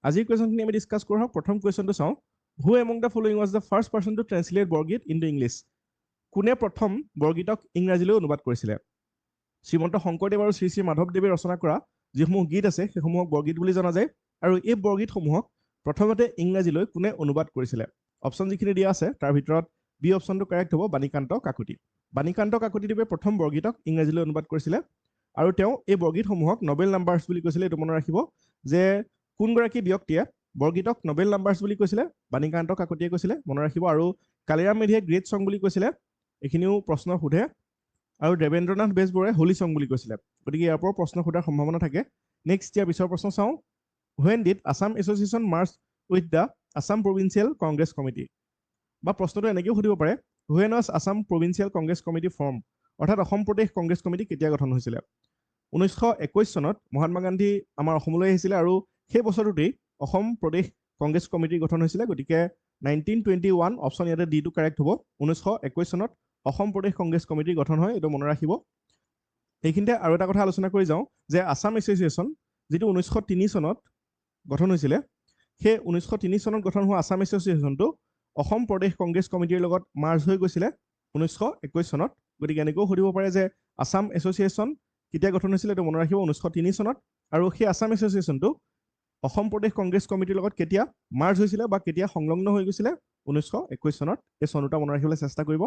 আজিৰ কুৱেশ্যনখিনি আমি ডিছকাছ কৰোঁ। প্ৰথম কুৱেশ্যনটো চাওঁ। Who among the following was the first person to translate Borgeet into English? কোনে প্ৰথম বৰগীতক ইংৰাজীলৈ অনুবাদ কৰিছিলে? শ্ৰীমন্ত শংকৰদেৱ আৰু শ্ৰী শ্ৰী মাধৱদেৱে ৰচনা কৰা যিসমূহ গীত আছে সেইসমূহক বৰগীত বুলি জনা যায়। আৰু এই বৰগীতসমূহক প্ৰথমতে ইংৰাজীলৈ কোনে অনুবাদ কৰিছিলে? অপশ্যন যিখিনি দিয়া আছে তাৰ ভিতৰত বি অপশ্যনটো কাৰেক্ট হ'ব, বাণীকান্ত কাকতি। বাণীকান্ত কাকতিদেৱে প্ৰথম বৰগীতক ইংৰাজীলৈ অনুবাদ কৰিছিলে আৰু তেওঁ এই বৰগীতসমূহক নবেল নাম্বাৰ্ছ বুলি কৈছিলে। এইটো মনত ৰাখিব যে কোনগৰাকী ব্যক্তিয়ে বৰগীতক নবেল নাম্বাৰ্ছ বুলি কৈছিলে? বাণীকান্ত কাকতিয়ে কৈছিলে, মনত ৰাখিব। আৰু কালিৰাম মেধিয়ে গ্ৰেট ছং বুলি কৈছিলে, এইখিনিও প্ৰশ্ন সোধে। আৰু দেৱেন্দ্ৰনাথ বেজবৰুৱাই হোলী ছং বুলি কৈছিলে। গতিকে ইয়াৰ পৰাও প্ৰশ্ন সোধাৰ সম্ভাৱনা থাকে। নেক্সট ইয়াৰ পিছৰ প্ৰশ্ন চাওঁ। When did Assam Association merge with the Assam Provincial Congress Committee? বা প্ৰশ্নটো এনেকৈও সুধিব পাৰে, When was Assam Provincial Congress Committee formed? অৰ্থাৎ অসম প্ৰদেশ কংগ্ৰেছ কমিটি কেতিয়া গঠন হৈছিলে? 1921 চনত মহাত্মা গান্ধী আমাৰ অসমলৈ আহিছিলে আৰু সেই বছৰটোতেই অসম প্ৰদেশ কংগ্ৰেছ কমিটি গঠন হৈছিলে। গতিকে 1921 অপশ্যন ইয়াতে ডিটো কাৰেক্ট হ'ব। 1921 চনত অসম প্ৰদেশ কংগ্ৰেছ কমিটি গঠন হয়, এইটো মনত ৰাখিব। এইখিনিতে আৰু এটা কথা আলোচনা কৰি যাওঁ যে আছাম এছ'চিয়েশ্যন যিটো 1903 চনত গঠন হৈছিলে, সেই 1903 চনত গঠন হোৱা আছাম এছ'চিয়েশ্যনটো অসম প্ৰদেশ কংগ্ৰেছ কমিটিৰ লগত মাৰ্জ হৈ গৈছিলে 1921 চনত। গতিকে এনেকৈও সুধিব পাৰে যে আছাম এছ'চিয়েশ্যন কেতিয়া গঠন হৈছিলে, এইটো মনত ৰাখিব 1903 চনত। আৰু সেই আছাম এছ'চিয়েশ্যনটো অসম প্ৰদেশ কংগ্ৰেছ কমিটিৰ লগত কেতিয়া মাৰ্জ হৈছিলে বা কেতিয়া সংলগ্ন হৈ গৈছিলে? 1921 চনত। এই চন দুটা মনত ৰাখিবলৈ চেষ্টা কৰিব।